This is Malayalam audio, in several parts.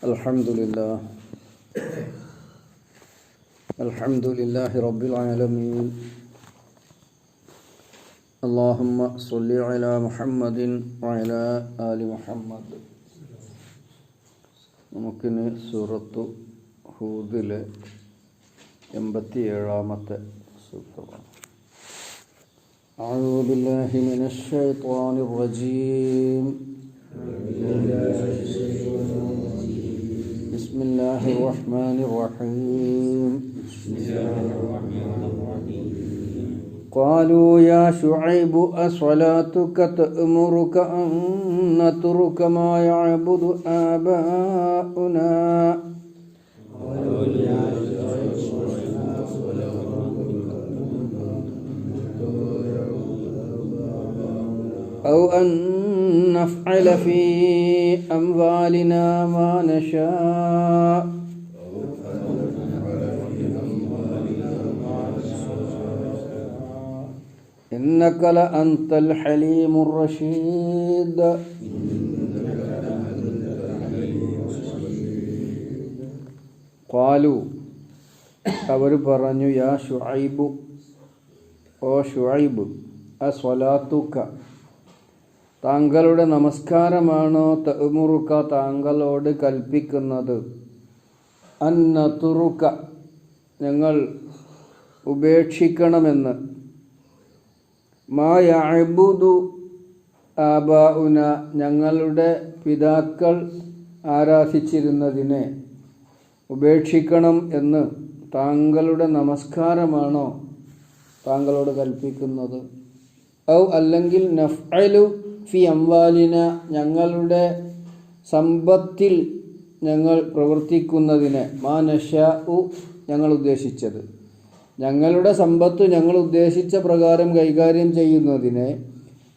Alhamdulillah Rabbil Alameen. Allahumma salli ala Muhammadin wa ala ali Muhammad. നമുക്കിനി സൂറത്തു ഹൂദിലെ 87-ാമത്തെ സൂക്തമാണ്. അഊദു ബില്ലാഹി മിനശ് ശൈത്വാനിർ റജീം. ബിസ്മില്ലാഹിർ റഹ്മാനിർ റഹീം. قالوا يا شعيب أصلاتك تأمرك أن نترك ما يعبد آباؤنا أو أن نفعل في أموالنا ما نشاء إنك لأنت الحليم الرشيد. ഖാലു അവർ പറഞ്ഞു, യാ ശുഐബു, ഓ ശുഐബ്, അസ്വലാത്തുക, താങ്കളുടെ നമസ്കാരമാണോ, തഅ്മുറുക, താങ്കളോട് കൽപ്പിക്കുന്നത്, അൻ നതുറുക, ഞങ്ങൾ ഉപേക്ഷിക്കണമെന്ന്, മാ യഅ്ബുദു ആബാഉന, ഞങ്ങളുടെ പിതാക്കൾ ആരാധിച്ചിരുന്നതിനെ ഉപേക്ഷിക്കണം എന്ന് താങ്കളുടെ നമസ്കാരമാണോ താങ്കളോട് കൽപ്പിക്കുന്നത്? ഔ അല്ലെങ്കിൽ നഫ്അലു ഫി അംവാലിന, ഞങ്ങളുടെ സമ്പത്തിൽ ഞങ്ങൾ പ്രവർത്തിക്കുന്നതിനെ, മാ നശാഉ, ഞങ്ങൾ ഉദ്ദേശിച്ചത്, ഞങ്ങളുടെ സമ്പത്ത് ഞങ്ങൾ ഉദ്ദേശിച്ച പ്രകാരം കൈകാര്യം ചെയ്യുന്നതിനെ,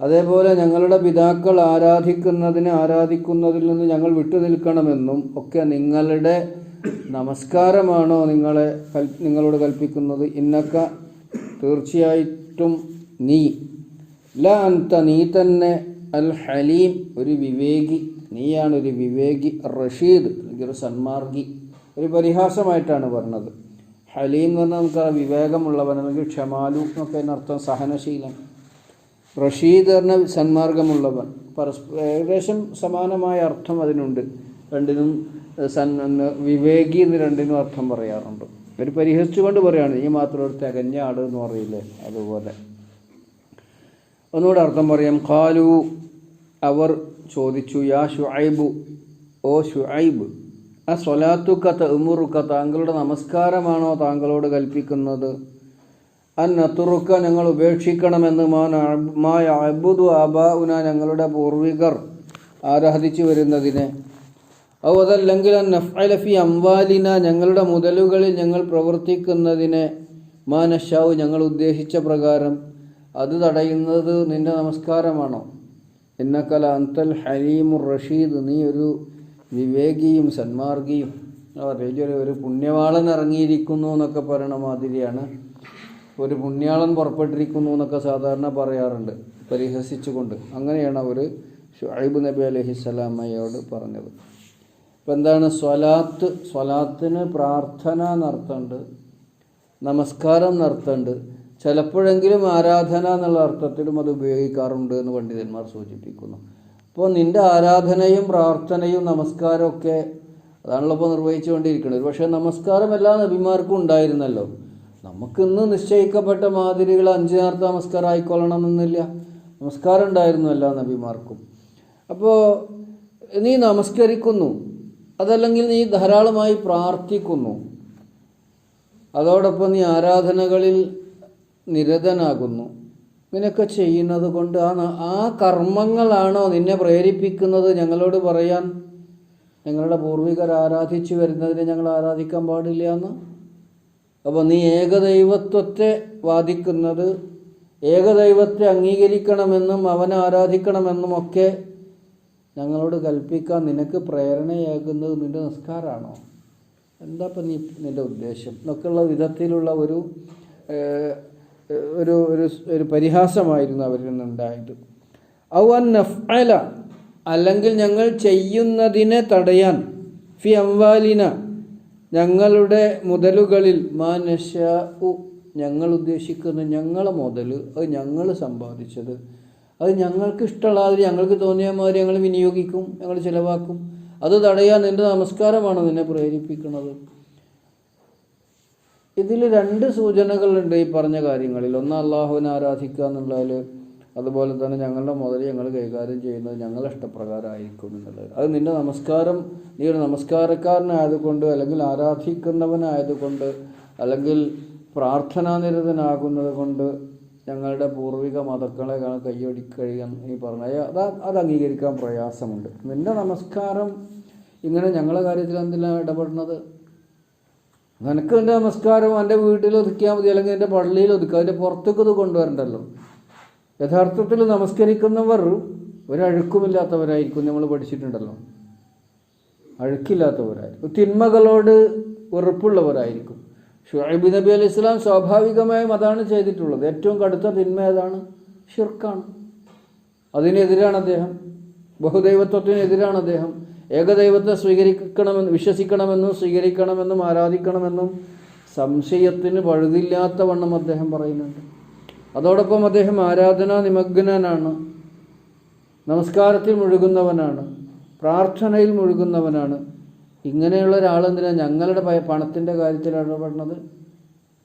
അതേപോലെ ഞങ്ങളുടെ പിതാക്കൾ ആരാധിക്കുന്നതിൽ നിന്ന് ഞങ്ങൾ വിട്ടുനിൽക്കണമെന്നും ഒക്കെ നിങ്ങളുടെ നമസ്കാരമാണോ നിങ്ങളോട് കൽപ്പിക്കുന്നത്? ഇന്നക്ക, തീർച്ചയായിട്ടും നീ, ല അൻത, നീ തന്നെ, അൽ ഹലീം, ഒരു വിവേകി, നീയാണ് ഒരു വിവേകി, റഷീദ്, ഒരു സന്മാർഗി. ഒരു പരിഹാസമായിട്ടാണ് പറഞ്ഞത്. ഹലീം എന്ന് പറഞ്ഞാൽ നമുക്ക് വിവേകമുള്ളവൻ, അല്ലെങ്കിൽ ക്ഷമാലു എന്നൊക്കെ അതിനർത്ഥം സഹനശീലൻ. റഷീദ് പറഞ്ഞ സന്മാർഗമുള്ളവൻ. ഏകദേശം സമാനമായ അർത്ഥം അതിനുണ്ട്. രണ്ടിനും വിവേകി എന്ന് രണ്ടിനും അർത്ഥം പറയാറുണ്ട്. ഒരു പരിഹസിച്ചുകൊണ്ട് പറയുകയാണ്, ഈ മാത്രം ഒരു തികഞ്ഞ ആട് എന്ന് പറയില്ലേ, അതുപോലെ. ഒന്നുകൂടെ അർത്ഥം പറയാം. ഖാലു, അവർ ചോദിച്ചു, യാ ശുഐബു, ഓ ശുഐബ്, അസ്വലാത്തുക തഅ്മുറുക, താങ്കളുടെ നമസ്കാരമാണോ താങ്കളോട് കൽപ്പിക്കുന്നത്, അൻ നതുറുക, ഞങ്ങൾ ഉപേക്ഷിക്കണമെന്ന്, മാ യഅ്ബുദു ആബാഉന, ഞങ്ങളുടെ പൂർവികർ ആരാധിച്ചു വരുന്നതിനെ, ഔ അതല്ലെങ്കിൽ അൻ നഫ്അല ഫി അംവാലിന, ഞങ്ങളുടെ മുതലുകളിൽ ഞങ്ങൾ പ്രവർത്തിക്കുന്നതിനെ, മാ നശാഉ, ഞങ്ങൾ ഉദ്ദേശിച്ച പ്രകാരം അത് തടയുന്നത് നിന്റെ നമസ്കാരമാണോ? ഇന്നക ലഅൻതൽ ഹലീമുർ റഷീദ്, നീ ഒരു വിവേകിയും സന്മാർഗിയും. ഒരു പുണ്യവാളൻ ഇറങ്ങിയിരിക്കുന്നു എന്നൊക്കെ പറയണ മാതിരിയാണ്. ഒരു പുണ്യാളൻ പുറപ്പെട്ടിരിക്കുന്നു എന്നൊക്കെ സാധാരണ പറയാറുണ്ട്, പരിഹസിച്ചുകൊണ്ട്. അങ്ങനെയാണ് അവർ ശുഐബ് നബി അലൈഹിസ്സലാമയോട് പറഞ്ഞത്. ഇപ്പം എന്താണ് സ്വലാത്ത്? സ്വലാത്തിന് പ്രാർത്ഥന എന്നർത്ഥമുണ്ട്, നമസ്കാരം എന്നർത്ഥമുണ്ട്. ചിലപ്പോഴെങ്കിലും ആരാധന എന്നുള്ള അർത്ഥത്തിലും അത് ഉപയോഗിക്കാറുണ്ട് എന്ന് പണ്ഡിതന്മാർ സൂചിപ്പിക്കുന്നു. അപ്പോൾ നിൻ്റെ ആരാധനയും പ്രാർത്ഥനയും നമസ്കാരവും ഒക്കെ അതാണല്ലോ ഇപ്പോൾ നിർവഹിച്ചുകൊണ്ടിരിക്കുന്നത്. പക്ഷേ നമസ്കാരം എല്ലാ നബിമാർക്കും ഉണ്ടായിരുന്നല്ലോ. നമുക്കിന്ന് നിശ്ചയിക്കപ്പെട്ട മാതിരികൾ 5 നേരത്തെ നമസ്കാരം ആയിക്കൊള്ളണം എന്നില്ല. നമസ്കാരം ഉണ്ടായിരുന്നു എല്ലാ നബിമാർക്കും. അപ്പോൾ നീ നമസ്കരിക്കുന്നു, അതല്ലെങ്കിൽ നീ ധാരാളമായി പ്രാർത്ഥിക്കുന്നു, അതോടൊപ്പം നീ ആരാധനകളിൽ നിരതനാകുന്നു. ഇങ്ങനെയൊക്കെ ചെയ്യുന്നത് കൊണ്ട് ആ കർമ്മങ്ങളാണോ നിന്നെ പ്രേരിപ്പിക്കുന്നത് ഞങ്ങളോട് പറയാൻ, ഞങ്ങളുടെ പൂർവികർ ആരാധിച്ചു വരുന്നതിനെ ഞങ്ങൾ ആരാധിക്കാൻ പാടില്ല എന്ന്? അപ്പോൾ നീ ഏകദൈവത്വത്തെ വാദിക്കുന്നത്, ഏകദൈവത്തെ അംഗീകരിക്കണമെന്നും അവനെ ആരാധിക്കണമെന്നും ഒക്കെ ഞങ്ങളോട് കൽപ്പിക്കാൻ നിനക്ക് പ്രേരണയാകുന്നത് നിൻ്റെ നിസ്കാരമാണോ? എന്താ ഇപ്പം നിൻ്റെ ഉദ്ദേശം എന്നൊക്കെയുള്ള വിധത്തിലുള്ള ഒരു ഒരു ഒരു പരിഹാസമായിരുന്നു അവരിൽ നിന്നുണ്ടായത്. ഔ അൻ നഫ്അല, അല്ലെങ്കിൽ ഞങ്ങൾ ചെയ്യുന്നതിനെ തടയാൻ, ഫി അംവാലിന ഞങ്ങളുടെ മുതലുകളിൽ മാ നശാഉ ഞങ്ങൾ ഉദ്ദേശിക്കുന്ന ഞങ്ങളെ മുതൽ അത് ഞങ്ങൾ സമ്പാദിച്ചത് അത് ഞങ്ങൾക്ക് ഇഷ്ടമുള്ള ഞങ്ങൾക്ക് തോന്നിയ മാതിരി ഞങ്ങൾ വിനിയോഗിക്കും, ഞങ്ങൾ ചിലവാക്കും. അത് തടയാൻ നിൻ്റെ നമസ്കാരമാണ് നിന്നെ പ്രേരിപ്പിക്കുന്നത്. ഇതിൽ രണ്ട് സൂചനകളുണ്ട് ഈ പറഞ്ഞ കാര്യങ്ങളിൽ. ഒന്ന് അള്ളാഹുവിനെ ആരാധിക്കുക എന്നുള്ളതിൽ, അതുപോലെ തന്നെ ഞങ്ങളുടെ മുതൽ ഞങ്ങൾ കൈകാര്യം ചെയ്യുന്നത് ഞങ്ങളുടെ ഇഷ്ടപ്രകാരമായിരിക്കും എന്നുള്ളത്. അത് നിൻ്റെ നമസ്കാരം, നീ ഒരു നമസ്കാരക്കാരനായതുകൊണ്ട് അല്ലെങ്കിൽ ആരാധിക്കുന്നവനായതുകൊണ്ട് അല്ലെങ്കിൽ പ്രാർത്ഥനാനിരതനാകുന്നത് കൊണ്ട് ഞങ്ങളുടെ പൂർവിക മതങ്ങളെ കൈയൊടിക്കഴിയാൻ ഈ പറഞ്ഞ അത് അംഗീകരിക്കാൻ പ്രയാസമുണ്ട്. നിൻ്റെ നമസ്കാരം ഇങ്ങനെ ഞങ്ങളുടെ കാര്യത്തിൽ എന്തിനാണ് ഇടപെടുന്നത്? നിനക്ക് എൻ്റെ നമസ്കാരം എൻ്റെ വീട്ടിൽ ഒതുക്കിയാൽ മതി, അല്ലെങ്കിൽ എൻ്റെ പള്ളിയിൽ ഒതുക്കുക, അതിൻ്റെ പുറത്തേക്ക് ഇത് കൊണ്ടുവരണ്ടല്ലോ. യഥാർത്ഥത്തിൽ നമസ്കരിക്കുന്നവർ ഒരഴുക്കുമില്ലാത്തവരായിരിക്കും, നമ്മൾ പഠിച്ചിട്ടുണ്ടല്ലോ. അഴുക്കില്ലാത്തവരായിരിക്കും, തിന്മകളോട് വെറുപ്പുള്ളവരായിരിക്കും. ഷുഐബ് നബി അലൈഹി ഇസ്ലാം സ്വാഭാവികമായും അതാണ് ചെയ്തിട്ടുള്ളത്. ഏറ്റവും കടുത്ത തിന്മ ഏതാണ്? ഷിർക്കാണ്. അതിനെതിരാണ് അദ്ദേഹം, ബഹുദൈവത്വത്തിനെതിരാണ് അദ്ദേഹം. ഏകദൈവത്തെ വിശ്വസിക്കണമെന്നും സ്വീകരിക്കണമെന്നും ആരാധിക്കണമെന്നും സംശയത്തിന് പഴുതില്ലാത്ത വണ്ണം അദ്ദേഹം പറയുന്നുണ്ട്. അതോടൊപ്പം അദ്ദേഹം ആരാധനാ നിമഗ്നനാണ്, നമസ്കാരത്തിൽ മുഴുകുന്നവനാണ്, പ്രാർത്ഥനയിൽ മുഴുകുന്നവനാണ്. ഇങ്ങനെയുള്ള ഒരാളെന്തിനാണ് ഞങ്ങളുടെ പണത്തിൻ്റെ കാര്യത്തിൽ ഇടപെടുന്നത്?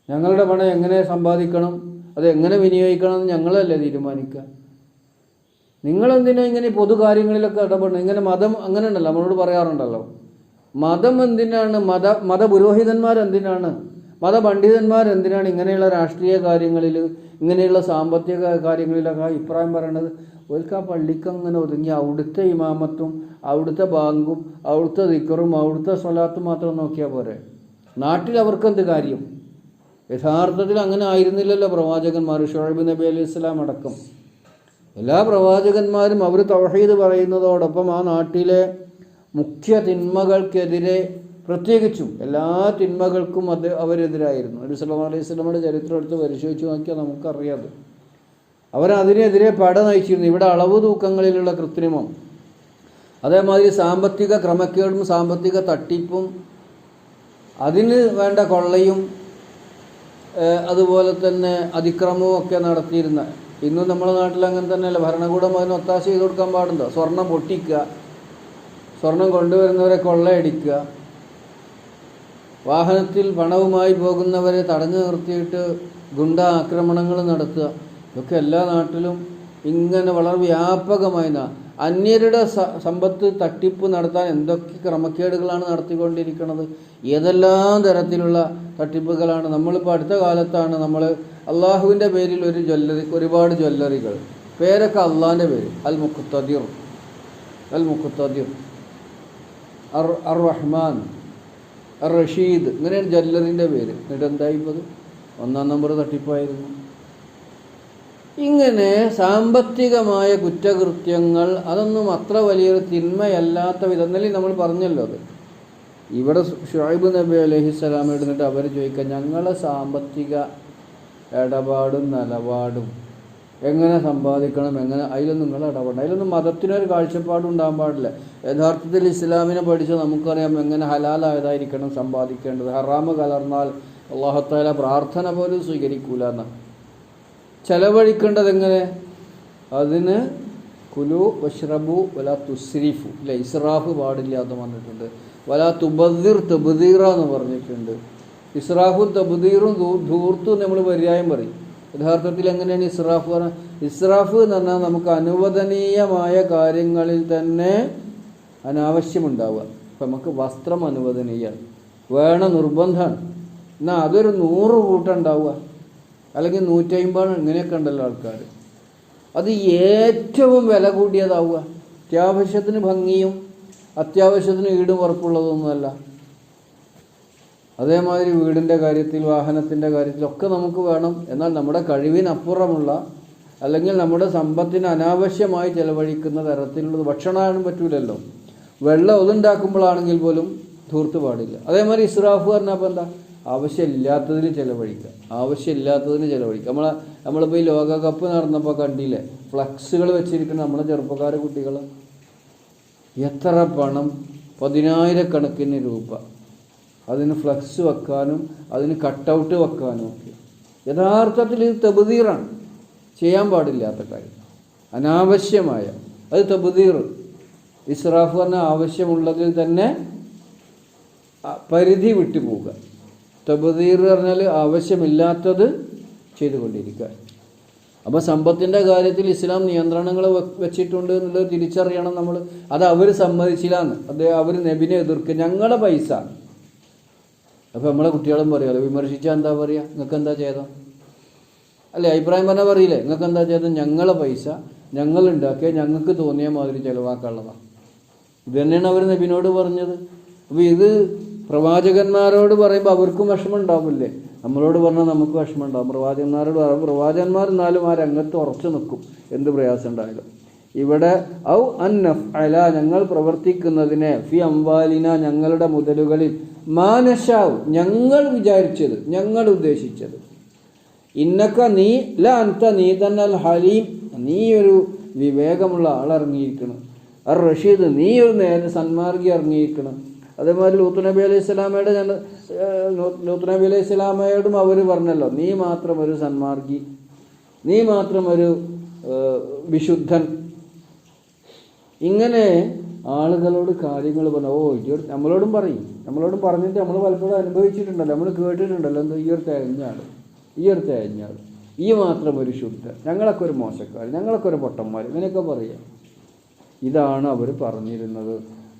ഞങ്ങളുടെ പണം എങ്ങനെ സമ്പാദിക്കണം, അത് എങ്ങനെ വിനിയോഗിക്കണം എന്ന് ഞങ്ങളല്ലേ തീരുമാനിക്കുക. നിങ്ങളെന്തിനാ ഇങ്ങനെ പൊതു കാര്യങ്ങളിലൊക്കെ ഇടപെടണം? ഇങ്ങനെ മതം അങ്ങനെ ഉണ്ടല്ലോ, നമ്മളോട് പറയാറുണ്ടല്ലോ. മതം എന്തിനാണ്? മതപുരോഹിതന്മാരെന്തിനാണ്, മതപണ്ഡിതന്മാരെന്തിനാണ് ഇങ്ങനെയുള്ള രാഷ്ട്രീയ കാര്യങ്ങളിൽ, ഇങ്ങനെയുള്ള സാമ്പത്തിക കാര്യങ്ങളിലൊക്കെ അഭിപ്രായം പറയണത്? അവർക്ക് ആ പള്ളിക്ക് അങ്ങനെ ഒതുങ്ങി അവിടുത്തെ ഇമാമത്തും അവിടുത്തെ ബാങ്കും അവിടുത്തെ ദിക്റും അവിടുത്തെ സ്വലാത്തും മാത്രം നോക്കിയാൽ പോരെ. നാട്ടിൽ അവർക്കെന്ത് കാര്യം? യഥാർത്ഥത്തിൽ അങ്ങനെ ആയിരുന്നില്ലല്ലോ പ്രവാചകന്മാർ. ഷുഐബ് നബി അലൈഹി ഇസ്ലാം അടക്കം എല്ലാ പ്രവാചകന്മാരും അവർ തൗഹീദ് പറയുന്നതോടൊപ്പം ആ നാട്ടിലെ മുഖ്യ തിന്മകൾക്കെതിരെ, പ്രത്യേകിച്ചും എല്ലാ തിന്മകൾക്കും അവരെതിരായിരുന്നു. നബി സല്ലല്ലാഹു അലൈഹി വസല്ലമയുടെ ചരിത്രം എടുത്ത് പരിശോധിച്ച് നോക്കിയാൽ നമുക്കറിയാതെ അവരതിനെതിരെ പട നയിച്ചിരുന്നു. ഇവിടെ അളവ് തൂക്കങ്ങളിലുള്ള കൃത്രിമം, അതേമാതിരി സാമ്പത്തിക ക്രമക്കേടും സാമ്പത്തിക തട്ടിപ്പും അതിന് വേണ്ട കൊള്ളയും അതുപോലെ തന്നെ അതിക്രമവും ഒക്കെ നടത്തിയിരുന്ന, ഇന്നും നമ്മുടെ നാട്ടിൽ അങ്ങനെ തന്നെയല്ല. ഭരണകൂടം അതിന് ഒത്താശ ചെയ്ത് കൊടുക്കാൻ പാടുണ്ടോ? സ്വർണം പൊട്ടിക്കുക, സ്വർണം കൊണ്ടുവരുന്നവരെ കൊള്ളയടിക്കുക, വാഹനത്തിൽ പണവുമായി പോകുന്നവരെ തടഞ്ഞു നിർത്തിയിട്ട് ഗുണ്ട ആക്രമണങ്ങൾ നടത്തുക. ഇതൊക്കെ എല്ലാ നാട്ടിലും ഇങ്ങനെ വളരെ വ്യാപകമായി അന്യരുടെ സമ്പത്ത് തട്ടിപ്പ് നടത്താൻ എന്തൊക്കെ ക്രമക്കേടുകളാണ് നടത്തിക്കൊണ്ടിരിക്കുന്നത്. ഏതെല്ലാം തരത്തിലുള്ള തട്ടിപ്പുകളാണ്. നമ്മളിപ്പോൾ അടുത്ത കാലത്താണ് നമ്മൾ അള്ളാഹുവിൻ്റെ പേരിൽ ഒരുപാട് ജ്വല്ലറികൾ, പേരൊക്കെ അള്ളാഹിൻ്റെ പേര്, അൽ മുഖ്തദിർ, അർ റഹ്മാൻ, അർ റഷീദ്, ഇങ്ങനെയാണ് ജ്വല്ലറിൻ്റെ പേര്. എന്നിട്ട് എന്തായിപ്പത്? 1-ാം നമ്പർ തട്ടിപ്പായിരുന്നു. ഇങ്ങനെ സാമ്പത്തികമായ കുറ്റകൃത്യങ്ങൾ, അതൊന്നും അത്ര വലിയൊരു തിന്മയല്ലാത്ത വിധം എന്നല്ലേ നമ്മൾ പറഞ്ഞല്ലോ. അത് ഇവിടെ ഷുഐബ് നബി അലൈഹിസ്സലാം എടുത്തിട്ട് അവർ ചോദിക്കുക, ഞങ്ങളെ സാമ്പത്തിക ഇടപാടും നിലപാടും എങ്ങനെ സമ്പാദിക്കണം, എങ്ങനെ, അതിലൊന്നും നിങ്ങൾ ഇടപെടണം. അതിലൊന്നും മതത്തിനൊരു കാഴ്ചപ്പാടും ഉണ്ടാകാൻ പാടില്ല. യഥാർത്ഥത്തിൽ ഇസ്ലാമിനെ പഠിച്ച് നമുക്കറിയാം എങ്ങനെ ഹലാലായതായിരിക്കണം സമ്പാദിക്കേണ്ടത്. ഹറാമ് കലർന്നാൽ അല്ലാഹു തആല പ്രാർത്ഥന പോലും സ്വീകരിക്കൂല എന്നാണ്. ചെലവഴിക്കേണ്ടത് എങ്ങനെ? അതിന് കുലു വഷ്റബു വലാ തുസ്രിഫു, ഇല്ല ഇസ്രാഫ് പാടില്ല എന്ന് പറഞ്ഞിട്ടുണ്ട്. വലാ തുബദ്ദിർ തബ്ദീറ എന്ന് പറഞ്ഞിട്ടുണ്ട്. ഇസ്രാഫും തബ്ദീറും ധൂർത്തും നമ്മൾ പര്യായം പറയും. യഥാർത്ഥത്തിൽ എങ്ങനെയാണ് ഇസ്രാഫ് പറഞ്ഞാൽ? ഇസ്രാഫ് എന്ന് പറഞ്ഞാൽ നമുക്ക് അനുവദനീയമായ കാര്യങ്ങളിൽ തന്നെ അനാവശ്യമുണ്ടാവുക. ഇപ്പം നമുക്ക് വസ്ത്രം അനുവദനീയമാണ്, വേണം, നിർബന്ധമാണ്. എന്നാൽ അതൊരു 100 കൂട്ടം ഉണ്ടാവുക, അല്ലെങ്കിൽ 150, ഇങ്ങനെയൊക്കെ ഉണ്ടല്ലോ ആൾക്കാർ. അത് ഏറ്റവും വില കൂടിയതാവുക. അത്യാവശ്യത്തിന് ഭംഗിയും അത്യാവശ്യത്തിന് ഈടും ഉറപ്പുള്ളതൊന്നുമല്ല. അതേമാതിരി വീടിൻ്റെ കാര്യത്തിൽ, വാഹനത്തിൻ്റെ കാര്യത്തിലൊക്കെ നമുക്ക് വേണം. എന്നാൽ നമ്മുടെ കഴിവിനപ്പുറമുള്ള, അല്ലെങ്കിൽ നമ്മുടെ സമ്പത്തിന് അനാവശ്യമായി ചെലവഴിക്കുന്ന തരത്തിലുള്ളത് ഭക്ഷണമാകാനും പറ്റൂലല്ലോ. വെള്ളം അതുണ്ടാക്കുമ്പോഴാണെങ്കിൽ പോലും ധൂർത്ത് പാടില്ല. അതേമാതിരി ഇസ്രാഫ് പറഞ്ഞാൽ അപ്പോൾ എന്താ? ആവശ്യമില്ലാത്തതിന് ചിലവഴിക്കുക, ആവശ്യമില്ലാത്തതിന് ചിലവഴിക്കുക. നമ്മളിപ്പോൾ ഈ ലോകകപ്പ് നടന്നപ്പോൾ കണ്ടില്ലേ, ഫ്ലക്സുകൾ വെച്ചിരിക്കുന്ന നമ്മളെ ചെറുപ്പക്കാർ കുട്ടികൾ എത്ര പണം 10,000 രൂപ അതിന് ഫ്ലക്സ് വെക്കാനും അതിന് കട്ടൗട്ട് വെക്കാനും ഒക്കെ. യഥാർത്ഥത്തിൽ ഇത് തബ്ദീറാണ്, ചെയ്യാൻ പാടില്ലാത്ത കാര്യം, അനാവശ്യമായ അത് തബ്ദീർ. ഇസ്രാഫ് പറഞ്ഞാൽ ആവശ്യമുള്ളതിൽ തന്നെ പരിധി വിട്ടു പോവുക. തബ്ദീർ പറഞ്ഞാൽ ആവശ്യമില്ലാത്തത് ചെയ്തുകൊണ്ടിരിക്കുക. അപ്പോൾ സമ്പത്തിൻ്റെ കാര്യത്തിൽ ഇസ്ലാം നിയന്ത്രണങ്ങൾ വെച്ചിട്ടുണ്ട് എന്നുള്ളത് തിരിച്ചറിയണം നമ്മൾ. അത് അവർ സമ്മതിച്ചില്ല എന്ന്, അവർ നബിനെ എതിർക്കുക, ഞങ്ങളുടെ പൈസ. അപ്പോൾ നമ്മളെ കുട്ടികളും പറയുമല്ലോ, വിമർശിച്ചാൽ എന്താ പറയുക, നിങ്ങൾക്ക് എന്താ ചെയ്തോ അല്ലേ? അഭിപ്രായം പറഞ്ഞാൽ പറയില്ലേ, നിങ്ങൾക്ക് എന്താ ചെയ്തത്, ഞങ്ങളെ പൈസ ഞങ്ങൾ ഉണ്ടാക്കിയ ഞങ്ങൾക്ക് തോന്നിയ മാതിരി ചിലവാക്കാനുള്ളതാണ്. ഇത് തന്നെയാണ് അവർ നബിനോട് പറഞ്ഞത്. അപ്പോൾ ഇത് പ്രവാചകന്മാരോട് പറയുമ്പോൾ അവർക്കും വിഷമം ഉണ്ടാവില്ലേ, നമ്മളോട് പറഞ്ഞാൽ നമുക്ക് വിഷമം ഉണ്ടാകും. പ്രവാചകന്മാരോട് പറയുമ്പോൾ പ്രവാചകന്മാർ എന്നാലും ആ രംഗത്ത് ഉറച്ചു നിൽക്കും, എന്ത് പ്രയാസം ഉണ്ടായാലും. ഇവിടെ ഔ അന്നഫ് അല, ഞങ്ങൾ പ്രവർത്തിക്കുന്നതിനെ, ഫി അംവാലിന, ഞങ്ങളുടെ മുതലുകളിൽ, മാനശാവ്, ഞങ്ങൾ വിചാരിച്ചത്, ഞങ്ങൾ ഉദ്ദേശിച്ചത്, ഇന്നക്ക നീ ല അൻത, നീ തന്നെ അൽ ഹലീം, നീ ഒരു വിവേകമുള്ള ആളിറങ്ങിയിരിക്കണം, അർ റഷീദ്, നീ ഒരു സന്മാർഗി ഇറങ്ങിയിരിക്കണം. അതേമാതിരി ലൂത്ത് നബി അലൈഹി സ്വലാമയുടെ ലൂത്ത് നബി അലൈഹി സ്വലാമയോടും അവർ പറഞ്ഞല്ലോ, നീ മാത്രം ഒരു സന്മാർഗി, നീ മാത്രം ഒരു വിശുദ്ധൻ. ഇങ്ങനെ ആളുകളോട് കാര്യങ്ങൾ പറഞ്ഞു. ഓ ഇത് നമ്മളോടും പറയും, നമ്മളോടും പറഞ്ഞിട്ട് നമ്മൾ പലപ്പോഴും അനുഭവിച്ചിട്ടുണ്ടല്ലോ, നമ്മൾ കേട്ടിട്ടുണ്ടല്ലോ, എന്തോ ഈ ഒരു തേഞ്ഞാൾ, ഈ ഒരു തേഞ്ഞാൾ, ഈ മാത്രം ഒരു ശുദ്ധൻ, ഞങ്ങളൊക്കെ ഒരു മോശക്കാർ, ഞങ്ങളൊക്കെ ഒരു പൊട്ടന്മാർ, ഇങ്ങനെയൊക്കെ പറയാം. ഇതാണ് അവർ പറഞ്ഞിരുന്നത്.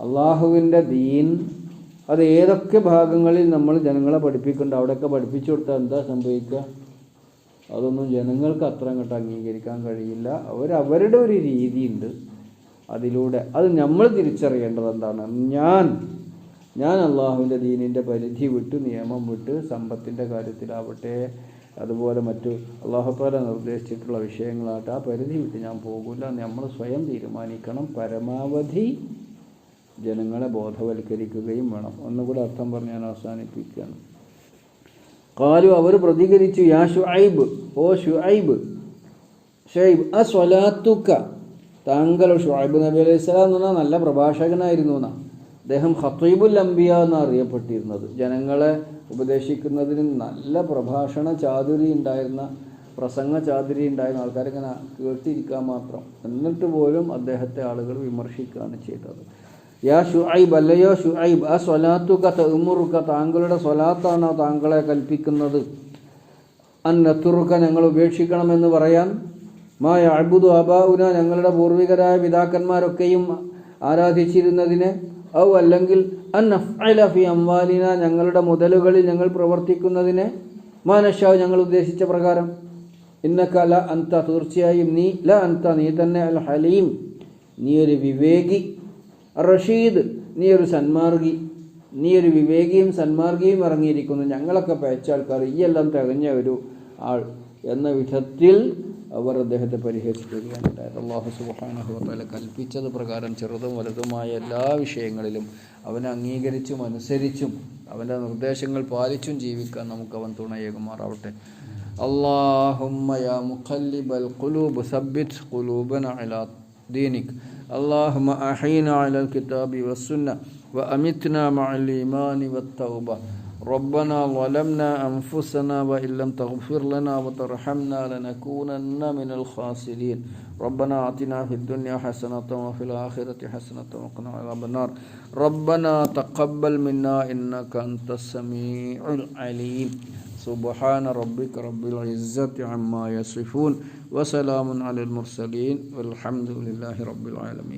അള്ളാഹുവിൻ്റെ ദീൻ അത് ഏതൊക്കെ ഭാഗങ്ങളിൽ നമ്മൾ ജനങ്ങളെ പഠിപ്പിക്കുന്നുണ്ട് അവിടെയൊക്കെ പഠിപ്പിച്ചു കൊടുത്താൽ എന്താ സംഭവിക്കുക? അതൊന്നും ജനങ്ങൾക്ക് അത്ര അങ്ങോട്ട് അംഗീകരിക്കാൻ കഴിയില്ല. അവരുടെ ഒരു രീതിയുണ്ട്, അതിലൂടെ അത് നമ്മൾ തിരിച്ചറിയേണ്ടത് എന്താണ്? ഞാൻ അള്ളാഹുവിൻ്റെ ദീനിൻ്റെ പരിധി വിട്ട്, നിയമം വിട്ട്, സമ്പത്തിൻ്റെ കാര്യത്തിലാവട്ടെ, അതുപോലെ മറ്റു അള്ളാഹു തആല നിർദ്ദേശിച്ചിട്ടുള്ള വിഷയങ്ങളാകട്ടെ, ആ പരിധി വിട്ട് ഞാൻ പോകില്ല. നമ്മൾ സ്വയം തീരുമാനിക്കണം. പരമാവധി ജനങ്ങളെ ബോധവൽക്കരിക്കുകയും വേണം. ഒന്നുകൂടെ അർത്ഥം പറഞ്ഞ് ഞാൻ അവസാനിപ്പിക്കുകയാണ്. ഖാലു, അവർ പ്രതികരിച്ചു, യാ ശുഐബ്, ഓ ശുഐബ്, അസ്വലാത്തുക, താങ്കൾ, ഷുഐബ് നബി അലൈഹി സ്വലാം എന്ന് പറഞ്ഞാൽ നല്ല പ്രഭാഷകനായിരുന്നു എന്നാണ്. അദ്ദേഹം ഖത്തീബുൽ അംബിയ എന്നാണ് അറിയപ്പെട്ടിരുന്നത്. ജനങ്ങളെ ഉപദേശിക്കുന്നതിന് നല്ല പ്രഭാഷണ ചാതുരി ഉണ്ടായിരുന്ന, പ്രസംഗ ചാതുരി ഉണ്ടായിരുന്ന, ആൾക്കാരിങ്ങനെ കേട്ടിരിക്കാൻ മാത്രം. എന്നിട്ട് പോലും അദ്ദേഹത്തെ ആളുകൾ വിമർശിക്കുകയാണ് ചെയ്തത്. യാ ശുഐബ്, അല്ലയോ ശുഐബ്, ആ സ്വലാത്തുക തഅ്മുറുക, താങ്കളുടെ സ്വലാത്താണോ താങ്കളെ കൽപ്പിക്കുന്നത്, അൻ നത്റുക, ഞങ്ങൾ ഉപേക്ഷിക്കണമെന്ന് പറയാൻ, മാ യഅ്ബുദു ആബാഉന, ഞങ്ങളുടെ പൂർവികരായ പിതാക്കന്മാരൊക്കെയും ആരാധിച്ചിരുന്നതിനെ, ഔ അല്ലെങ്കിൽ അൻ നഫ്അല ഫി അംവാലിന, ഞങ്ങളുടെ മുതലുകളിൽ ഞങ്ങൾ പ്രവർത്തിക്കുന്നതിനെ, മാ നശാഉ, ഞങ്ങൾ ഉദ്ദേശിച്ച പ്രകാരം, ഇന്നക ല അൻത, തീർച്ചയായും നീ, ല അൻത, നീ തന്നെ, അൽ ഹലീം, നീ ഒരു വിവേകി, റഷീദ്, നീ ഒരു സന്മാർഗി, നീ ഒരു വിവേകിയും സന്മാർഗിയും ഇറങ്ങിയിരിക്കുന്നു, ഞങ്ങളൊക്കെ പയച്ച ആൾക്കാർ, ഈ എല്ലാം തികഞ്ഞ ഒരു ആൾ എന്ന വിധത്തിൽ അവർ അദ്ദേഹത്തെ പരിഹസിക്കുകയുണ്ടായത്. അല്ലാഹു സുബ്ഹാനഹു വ തആല കൽപ്പിച്ചത് പ്രകാരം ചെറുതും വലുതുമായ എല്ലാ വിഷയങ്ങളിലും അവനെ അംഗീകരിച്ചും അനുസരിച്ചും അവൻ്റെ നിർദ്ദേശങ്ങൾ പാലിച്ചും ജീവിക്കാൻ നമുക്ക് അവൻ തുണയേകുമാറാവട്ടെ. അല്ലാഹുമ്മ യാ മുഖല്ലിബൽ ഖുലൂബ് സബ്ബിത് ഖുലൂബന അലാ ദീനിക്. اللهم أحينا على الكتاب والسنة وأمتنا مع الإيمان والتوبة. ربنا ظلمنا أنفسنا وإن لم تغفر لنا وترحمنا لنكونن من الخاسرين. ربنا آتنا في الدنيا حسنة وفي الآخرة حسنة وقنا عذاب النار. ربنا تقبل منا إنك أنت السميع العليم. سبحان ربك رب العزة عما يصفون وسلام على المرسلين والحمد لله رب العالمين.